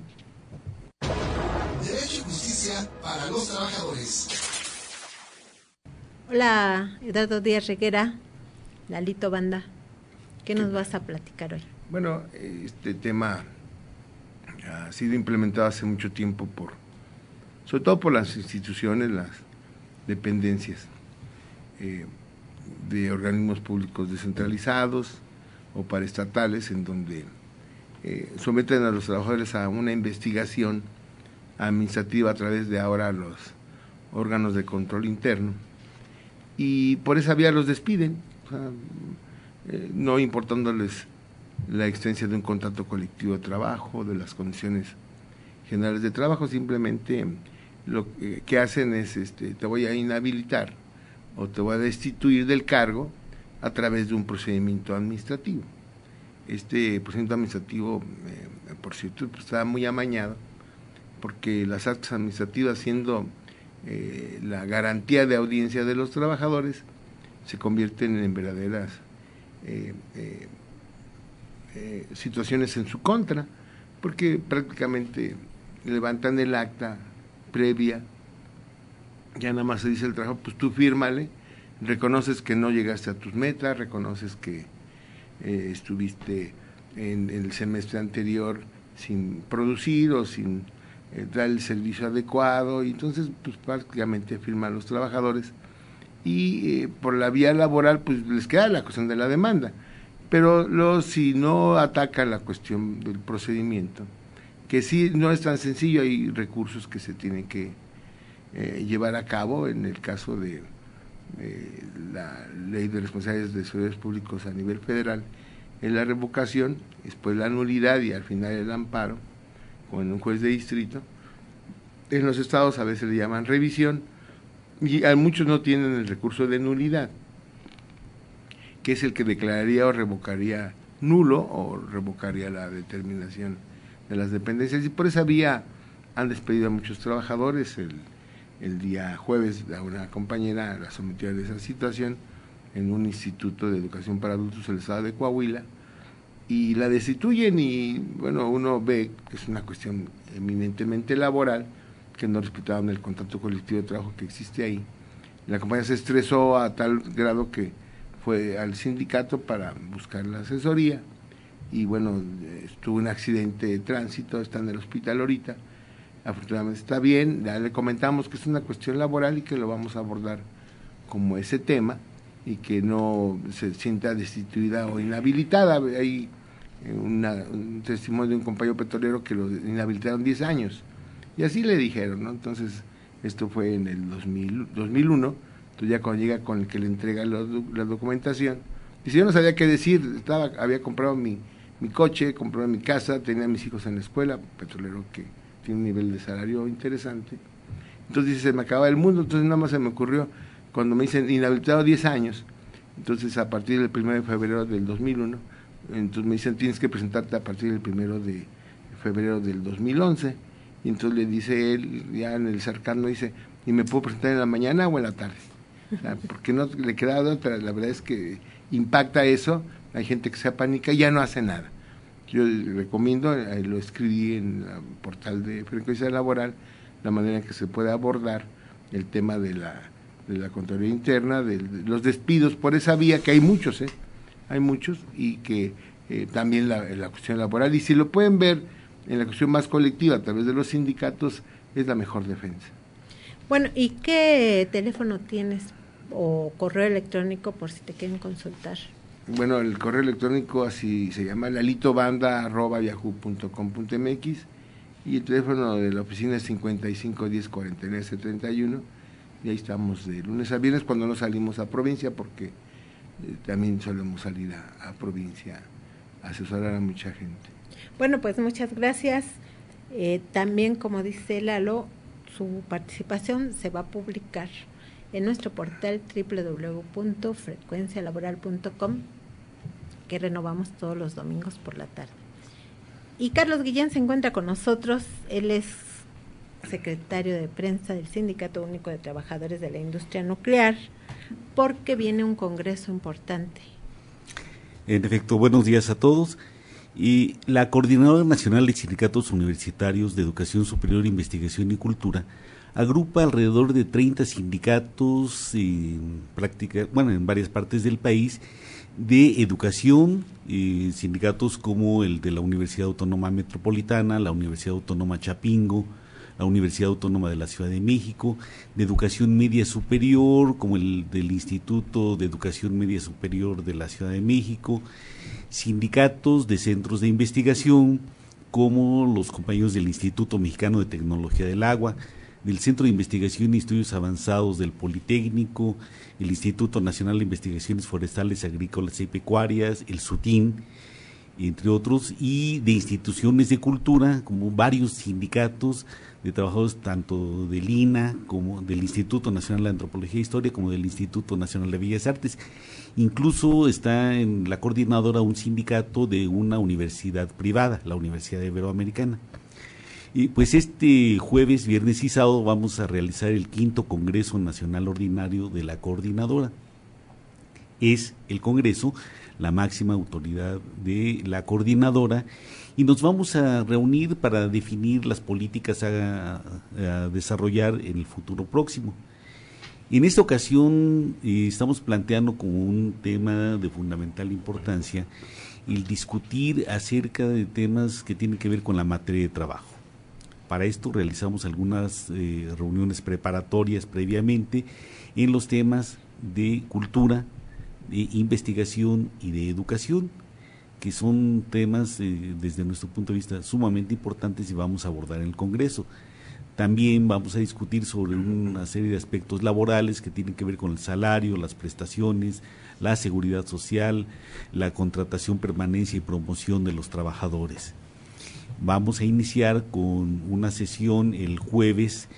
S1: Derecho y justicia para los trabajadores.
S2: Hola, Eduardo Díaz Reguera, Lalito Banda, ¿qué nos vas a platicar hoy?
S9: Bueno, este tema ha sido implementado hace mucho tiempo sobre todo por las instituciones, las dependencias de organismos públicos descentralizados o paraestatales, en donde someten a los trabajadores a una investigación administrativa a través de ahora los órganos de control interno, y por esa vía los despiden, o sea, no importándoles la existencia de un contrato colectivo de trabajo, de las condiciones generales de trabajo. Simplemente lo que hacen es te voy a inhabilitar o te voy a destituir del cargo a través de un procedimiento administrativo. Este procedimiento administrativo, por cierto, pues, está muy amañado, porque las actas administrativas, siendo la garantía de audiencia de los trabajadores, se convierten en verdaderas situaciones en su contra, porque prácticamente levantan el acta previa, ya nada más se dice el trabajo, pues tú fírmale, reconoces que no llegaste a tus metas, reconoces que estuviste en el semestre anterior sin producir o sin dar el servicio adecuado, y entonces pues prácticamente firman los trabajadores, y por la vía laboral pues les queda la cuestión de la demanda, pero si no atacan la cuestión del procedimiento, que sí no es tan sencillo, hay recursos que se tienen que llevar a cabo. En el caso de la ley de responsabilidades de servidores públicos a nivel federal, en la revocación, después la nulidad y al final el amparo con un juez de distrito. En los estados a veces le llaman revisión, y a muchos no tienen el recurso de nulidad, que es el que declararía o revocaría nulo o revocaría la determinación de las dependencias, y por esa vía han despedido a muchos trabajadores. El día jueves a una compañera la sometió a esa situación en un instituto de educación para adultos del estado de Coahuila, y la destituyen, y bueno, uno ve que es una cuestión eminentemente laboral, que no respetaban el contrato colectivo de trabajo que existe ahí. La compañía se estresó a tal grado que fue al sindicato para buscar la asesoría, y bueno, tuvo un accidente de tránsito, está en el hospital ahorita, afortunadamente está bien, ya le comentamos que es una cuestión laboral y que lo vamos a abordar como ese tema y que no se sienta destituida o inhabilitada. Hay un testimonio de un compañero petrolero que lo inhabilitaron 10 años y así le dijeron, ¿no? Entonces esto fue en el 2001, entonces ya cuando llega con el que le entrega la documentación, dice, yo no sabía qué decir, había comprado mi coche, comprado mi casa, tenía a mis hijos en la escuela, petrolero que tiene un nivel de salario interesante, entonces dice, se me acaba el mundo, entonces nada más se me ocurrió, cuando me dicen inhabilitado 10 años, entonces a partir del 1 de febrero del 2001, entonces me dicen, tienes que presentarte a partir del 1 de febrero del 2011, y entonces le dice él, ya en el cercano, dice, ¿y me puedo presentar en la mañana o en la tarde? O sea, porque no le queda otra, la verdad es que impacta eso, hay gente que se apanica y ya no hace nada. Yo recomiendo, lo escribí en el portal de Frecuencia Laboral, la manera en que se puede abordar el tema de la Contraloría Interna, de los despidos por esa vía, que hay muchos, y que también la cuestión laboral, y si lo pueden ver en la cuestión más colectiva a través de los sindicatos, es la mejor defensa.
S2: Bueno, ¿y qué teléfono tienes o correo electrónico por si te quieren consultar?
S9: Bueno, el correo electrónico así se llama lalitobanda@yahoo.com.mx y el teléfono de la oficina es 55 10 49 71 y ahí estamos de lunes a viernes cuando no salimos a provincia, porque también solemos salir a provincia a asesorar a mucha gente.
S2: Bueno, pues muchas gracias. También, como dice Lalo, su participación se va a publicar en nuestro portal www.frecuencialaboral.com, que renovamos todos los domingos por la tarde. Y Carlos Guillén se encuentra con nosotros, él es secretario de prensa del Sindicato Único de Trabajadores de la Industria Nuclear, porque viene un congreso importante.
S5: En efecto, buenos días a todos. Y la Coordinadora Nacional de Sindicatos Universitarios de Educación Superior, Investigación y Cultura agrupa alrededor de 30 sindicatos en varias partes del país de educación, sindicatos como el de la Universidad Autónoma Metropolitana, la Universidad Autónoma Chapingo, la Universidad Autónoma de la Ciudad de México, de educación media superior, como el del Instituto de Educación Media Superior de la Ciudad de México, sindicatos de centros de investigación, como los compañeros del Instituto Mexicano de Tecnología del Agua, del Centro de Investigación y Estudios Avanzados del Politécnico, el Instituto Nacional de Investigaciones Forestales, Agrícolas y Pecuarias, el SUTIN, entre otros, y de instituciones de cultura, como varios sindicatos de trabajadores tanto del INA como del Instituto Nacional de Antropología e Historia como del Instituto Nacional de Bellas Artes. Incluso está en la coordinadora un sindicato de una universidad privada, la Universidad Iberoamericana. Y pues este jueves, viernes y sábado vamos a realizar el 5º Congreso Nacional Ordinario de la Coordinadora. Es el Congreso la máxima autoridad de la Coordinadora y nos vamos a reunir para definir las políticas a desarrollar en el futuro próximo. En esta ocasión estamos planteando como un tema de fundamental importancia el discutir acerca de temas que tienen que ver con la materia de trabajo. Para esto realizamos algunas reuniones preparatorias previamente en los temas de cultura, de investigación y de educación, que son temas desde nuestro punto de vista sumamente importantes y vamos a abordar en el Congreso. También vamos a discutir sobre una serie de aspectos laborales que tienen que ver con el salario, las prestaciones, la seguridad social, la contratación, permanencia y promoción de los trabajadores. Vamos a iniciar con una sesión el jueves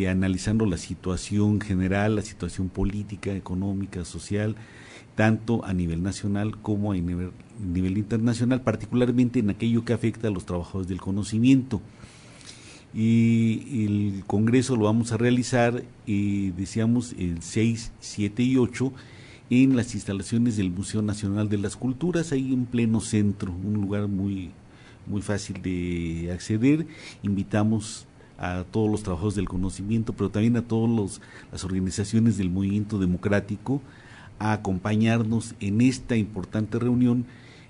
S5: analizando la situación general, la situación política, económica, social, tanto a nivel nacional como a nivel internacional, particularmente en aquello que afecta a los trabajadores del conocimiento. Y el Congreso lo vamos a realizar, decíamos, el 6, 7 y 8 en las instalaciones del Museo Nacional de las Culturas, ahí en pleno centro, un lugar muy fácil de acceder. Invitamos a todos los trabajadores del conocimiento, pero también a todas las organizaciones del movimiento democrático a acompañarnos en esta importante reunión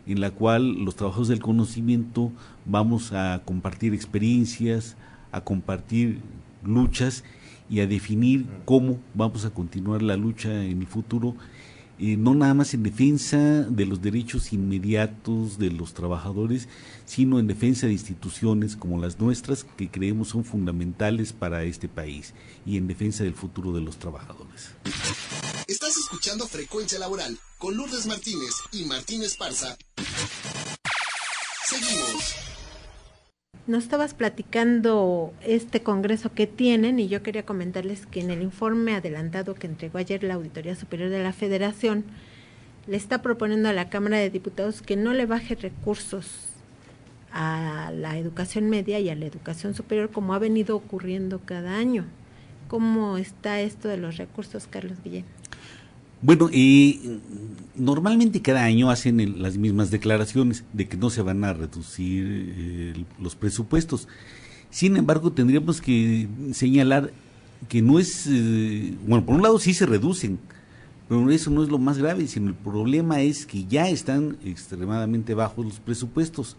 S5: en la cual los trabajadores del conocimiento vamos a compartir experiencias, a compartir luchas y a definir cómo vamos a continuar la lucha en el futuro, no nada más en defensa de los derechos inmediatos de los trabajadores, sino en defensa de instituciones como las nuestras, que creemos son fundamentales para este país, y en defensa del futuro de los trabajadores.
S1: Estás escuchando Frecuencia Laboral con Lourdes Martínez y Martín Esparza. Seguimos.
S2: Nos estabas platicando este congreso que tienen, y yo quería comentarles que en el informe adelantado que entregó ayer la Auditoría Superior de la Federación, le está proponiendo a la Cámara de Diputados que no le baje recursos a la educación media y a la educación superior, como ha venido ocurriendo cada año. ¿Cómo está esto de los recursos, Carlos Guillén?
S5: Bueno, normalmente cada año hacen las mismas declaraciones de que no se van a reducir los presupuestos. Sin embargo, tendríamos que señalar que no es, bueno, por un lado sí se reducen, pero eso no es lo más grave, sino el problema es que ya están extremadamente bajos los presupuestos.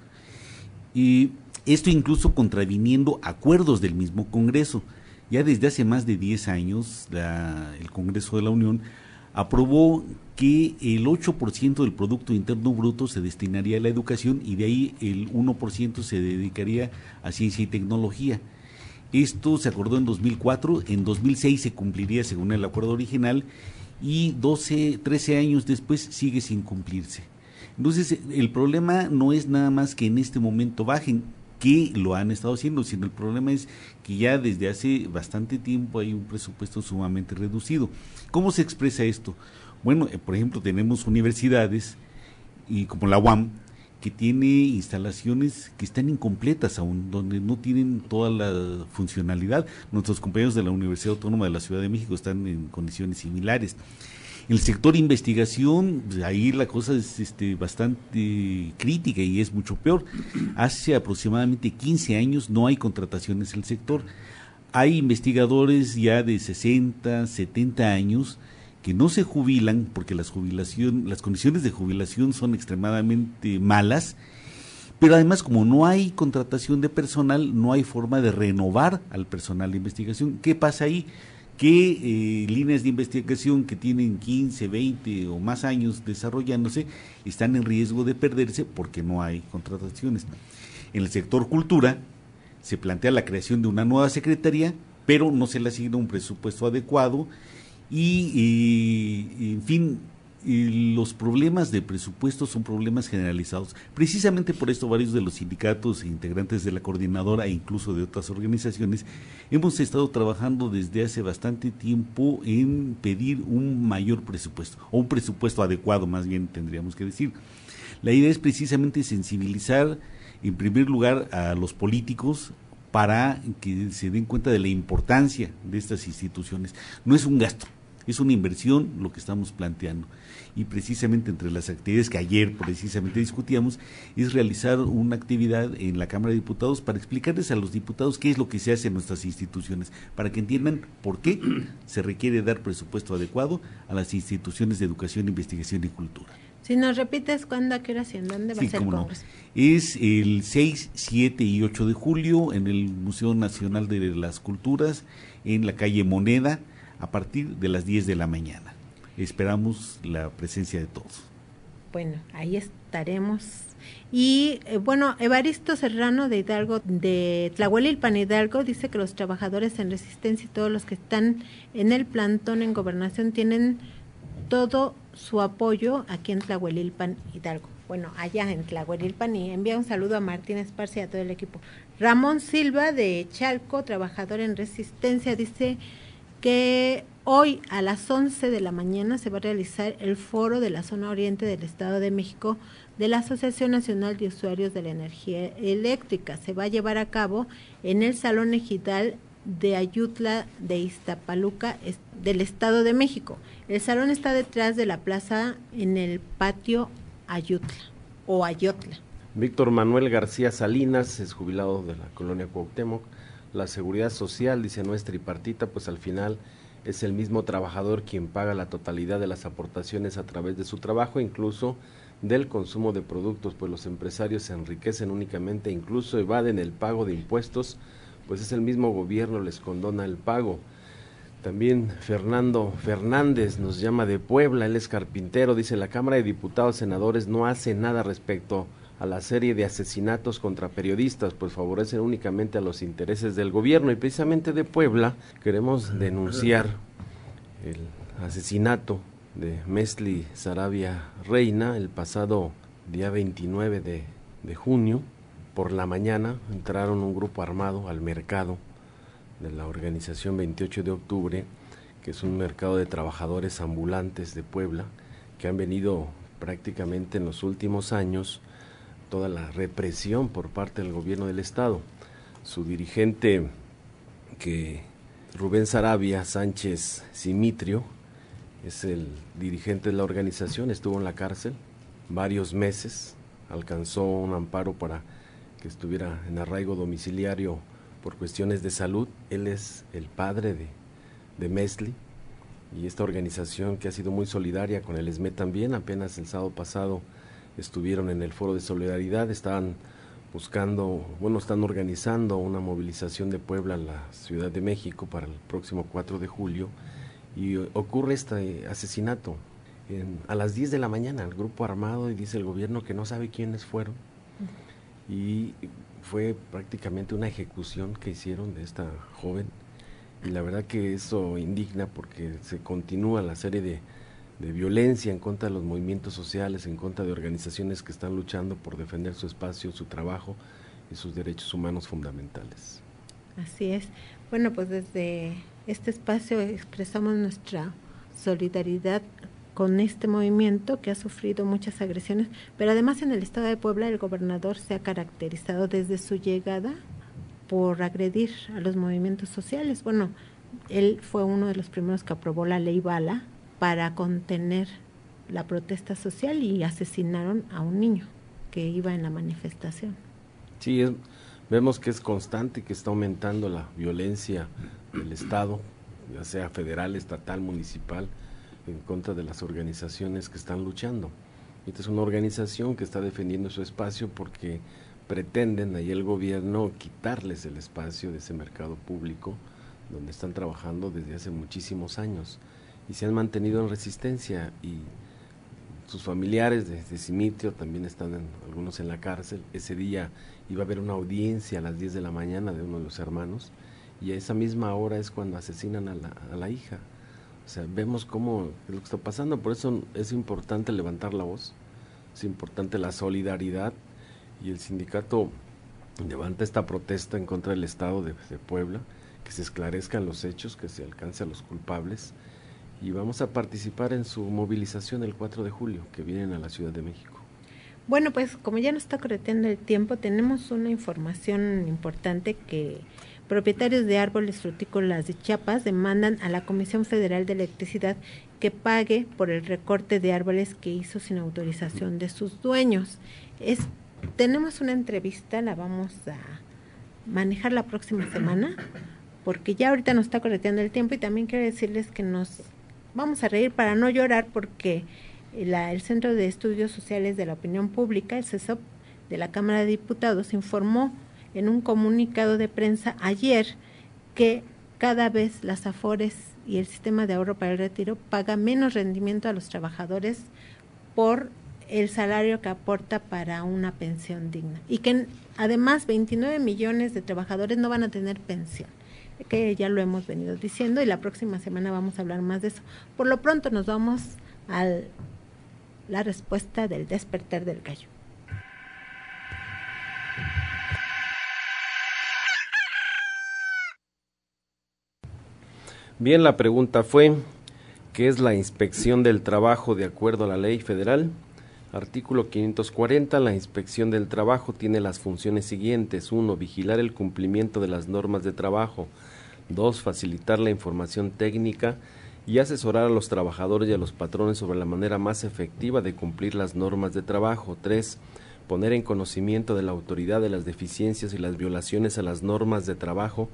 S5: Y esto incluso contraviniendo acuerdos del mismo Congreso. Ya desde hace más de 10 años, el Congreso de la Unión aprobó que el 8% del Producto Interno Bruto se destinaría a la educación, y de ahí el 1% se dedicaría a ciencia y tecnología. Esto se acordó en 2004, en 2006 se cumpliría según el acuerdo original, y 13 años después sigue sin cumplirse. Entonces, el problema no es nada más que en este momento bajen, que lo han estado haciendo, sino el problema es que ya desde hace bastante tiempo hay un presupuesto sumamente reducido. ¿Cómo se expresa esto? Bueno, por ejemplo, tenemos universidades, y como la UAM, que tiene instalaciones que están incompletas aún, donde no tienen toda la funcionalidad. Nuestros compañeros de la Universidad Autónoma de la Ciudad de México están en condiciones similares. En el sector investigación, ahí la cosa es bastante crítica y es mucho peor. Hace aproximadamente 15 años no hay contrataciones en el sector. Hay investigadores ya de 60, 70 años que no se jubilan porque las condiciones de jubilación son extremadamente malas, pero además, como no hay contratación de personal, no hay forma de renovar al personal de investigación. ¿Qué pasa ahí? Que líneas de investigación que tienen 15, 20 o más años desarrollándose están en riesgo de perderse porque no hay contrataciones. En el sector cultura se plantea la creación de una nueva secretaría, pero no se le asigna un presupuesto adecuado y en fin, los problemas de presupuesto son problemas generalizados. Precisamente por esto varios de los sindicatos e integrantes de la coordinadora e incluso de otras organizaciones hemos estado trabajando desde hace bastante tiempo en pedir un mayor presupuesto, o un presupuesto adecuado más bien tendríamos que decir. La idea es precisamente sensibilizar en primer lugar a los políticos para que se den cuenta de la importancia de estas instituciones. No es un gasto, es una inversión lo que estamos planteando. Y precisamente entre las actividades que ayer precisamente discutíamos es realizar una actividad en la Cámara de Diputados para explicarles a los diputados qué es lo que se hace en nuestras instituciones, para que entiendan por qué se requiere dar presupuesto adecuado a las instituciones de educación, investigación y cultura.
S2: Si nos repites cuándo, a qué hora y en dónde va a ser el Congreso.
S5: No. Es el 6, 7 y 8 de julio en el Museo Nacional de las Culturas, en la calle Moneda, a partir de las 10 de la mañana. Esperamos la presencia de todos.
S2: Bueno, ahí estaremos. Y bueno, Evaristo Serrano de Hidalgo, de Tlahuelilpan Hidalgo, dice que los trabajadores en Resistencia y todos los que están en el plantón en Gobernación tienen todo su apoyo aquí en Tlahuelilpan Hidalgo. Bueno, allá en Tlahuelilpan, y envía un saludo a Martín Esparza y a todo el equipo. Ramón Silva de Chalco, trabajador en Resistencia, dice que hoy a las 11 de la mañana se va a realizar el foro de la zona oriente del Estado de México de la Asociación Nacional de Usuarios de la Energía Eléctrica. Se va a llevar a cabo en el Salón Ejidal de Ayutla de Iztapaluca, del Estado de México. El salón está detrás de la plaza en el patio Ayutla o Ayotla.
S3: Víctor Manuel García Salinas es jubilado de la colonia Cuauhtémoc. La seguridad social, dice, no es tripartita, pues al final es el mismo trabajador quien paga la totalidad de las aportaciones a través de su trabajo, incluso del consumo de productos, pues los empresarios se enriquecen únicamente, incluso evaden el pago de impuestos, pues es el mismo gobierno les condona el pago. También Fernando Fernández nos llama de Puebla, él es carpintero, dice: la Cámara de Diputados, senadores no hace nada respecto a la serie de asesinatos contra periodistas, pues favorecen únicamente a los intereses del gobierno. Y precisamente de Puebla queremos denunciar el asesinato de Mesli Sarabia Reina el pasado día 29 de junio. Por la mañana entraron un grupo armado al mercado de la organización 28 de octubre, que es un mercado de trabajadores ambulantes de Puebla, que han venido prácticamente en los últimos años toda la represión por parte del gobierno del estado. Su dirigente, que Rubén Sarabia Sánchez Simitrio, es el dirigente de la organización, estuvo en la cárcel varios meses, alcanzó un amparo para que estuviera en arraigo domiciliario por cuestiones de salud. Él es el padre de Mesli, y esta organización, que ha sido muy solidaria con el ESME también, apenas el sábado pasado estuvieron en el Foro de Solidaridad, están organizando una movilización de Puebla a la Ciudad de México para el próximo 4 de julio, y ocurre este asesinato a las 10 de la mañana, el grupo armado, y dice el gobierno que no sabe quiénes fueron, y fue prácticamente una ejecución que hicieron de esta joven, y la verdad que eso indigna, porque se continúa la serie de violencia en contra de los movimientos sociales, en contra de organizaciones que están luchando por defender su espacio, su trabajo y sus derechos humanos fundamentales.
S2: Así es. Bueno, pues desde este espacio expresamos nuestra solidaridad con este movimiento que ha sufrido muchas agresiones, pero además en el estado de Puebla el gobernador se ha caracterizado desde su llegada por agredir a los movimientos sociales. Bueno, él fue uno de los primeros que aprobó la ley Bala para contener la protesta social, y asesinaron a un niño que iba en la manifestación.
S3: Sí, vemos que es constante, que está aumentando la violencia del Estado, ya sea federal, estatal, municipal, en contra de las organizaciones que están luchando. Esta es una organización que está defendiendo su espacio porque pretenden ahí el gobierno quitarles el espacio de ese mercado público donde están trabajando desde hace muchísimos años, y se han mantenido en resistencia, y sus familiares de Simitrio también están algunos en la cárcel. Ese día iba a haber una audiencia a las 10 de la mañana de uno de los hermanos, y a esa misma hora es cuando asesinan a la hija. O sea, vemos cómo es lo que está pasando. Por eso es importante levantar la voz, es importante la solidaridad, y el sindicato levanta esta protesta en contra del Estado de Puebla, que se esclarezcan los hechos, que se alcance a los culpables, y vamos a participar en su movilización el 4 de julio, que vienen a la Ciudad de México.
S2: Bueno, pues como ya nos está correteando el tiempo, tenemos una información importante: que propietarios de árboles frutícolas de Chiapas demandan a la Comisión Federal de Electricidad que pague por el recorte de árboles que hizo sin autorización de sus dueños. Tenemos una entrevista, la vamos a manejar la próxima semana, porque ya ahorita nos está correteando el tiempo, y también quiero decirles que nos vamos a reír para no llorar, porque el Centro de Estudios Sociales de la Opinión Pública, el CESOP, de la Cámara de Diputados, informó en un comunicado de prensa ayer que cada vez las AFORES y el sistema de ahorro para el retiro paga menos rendimiento a los trabajadores por el salario que aporta para una pensión digna, y que además 29 millones de trabajadores no van a tener pensión, que ya lo hemos venido diciendo, y la próxima semana vamos a hablar más de eso. Por lo pronto nos vamos a la respuesta del despertar del gallo.
S3: Bien, la pregunta fue: ¿qué es la inspección del trabajo de acuerdo a la ley federal? Artículo 540, la inspección del trabajo tiene las funciones siguientes: 1. Vigilar el cumplimiento de las normas de trabajo. 2. Facilitar la información técnica y asesorar a los trabajadores y a los patrones sobre la manera más efectiva de cumplir las normas de trabajo. 3. Poner en conocimiento de la autoridad de las deficiencias y las violaciones a las normas de trabajo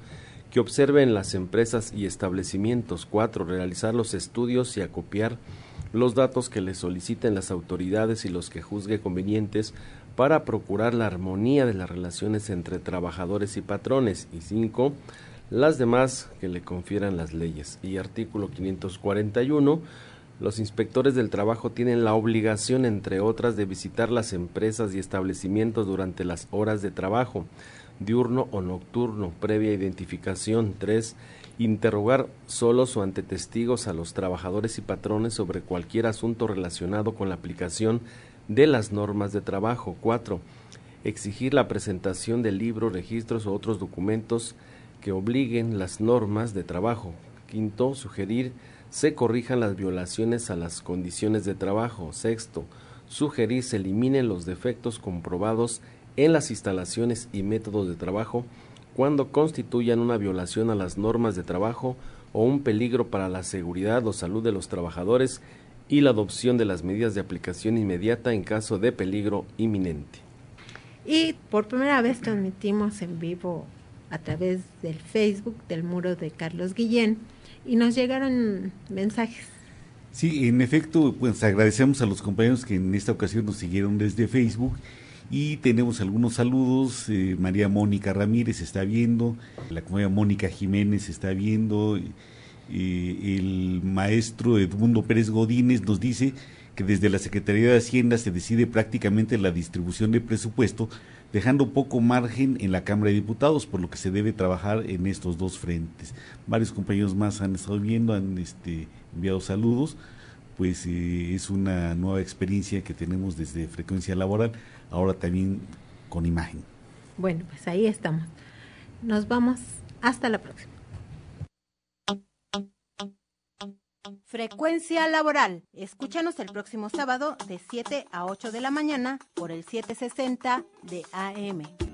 S3: que observen las empresas y establecimientos. 4. Realizar los estudios y acopiar los datos que le soliciten las autoridades y los que juzgue convenientes para procurar la armonía de las relaciones entre trabajadores y patrones. Y 5, las demás que le confieran las leyes. Y artículo 541, los inspectores del trabajo tienen la obligación, entre otras, de visitar las empresas y establecimientos durante las horas de trabajo, diurno o nocturno, previa identificación. 3, interrogar solos o ante testigos a los trabajadores y patrones sobre cualquier asunto relacionado con la aplicación de las normas de trabajo. 4, exigir la presentación de libros, registros o otros documentos que obliguen las normas de trabajo. 5, sugerir se corrijan las violaciones a las condiciones de trabajo. 6, sugerir se eliminen los defectos comprobados en las instalaciones y métodos de trabajo cuando constituyan una violación a las normas de trabajo o un peligro para la seguridad o salud de los trabajadores, y la adopción de las medidas de aplicación inmediata en caso de peligro inminente.
S2: Y por primera vez transmitimos en vivo a través del Facebook del muro de Carlos Guillén y nos llegaron mensajes.
S5: Sí, en efecto, pues agradecemos a los compañeros que en esta ocasión nos siguieron desde Facebook y tenemos algunos saludos. María Mónica Ramírez está viendo, la compañera Mónica Jiménez está viendo, el maestro Edmundo Pérez Godínez nos dice que desde la Secretaría de Hacienda se decide prácticamente la distribución de presupuesto, dejando poco margen en la Cámara de Diputados, por lo que se debe trabajar en estos dos frentes. Varios compañeros más han estado viendo, han enviado saludos, pues es una nueva experiencia que tenemos desde Frecuencia Laboral, ahora también con imagen.
S2: Bueno, pues ahí estamos. Nos vamos, hasta la próxima.
S10: Frecuencia Laboral. Escúchanos el próximo sábado de 7 a 8 de la mañana por el 760 de AM.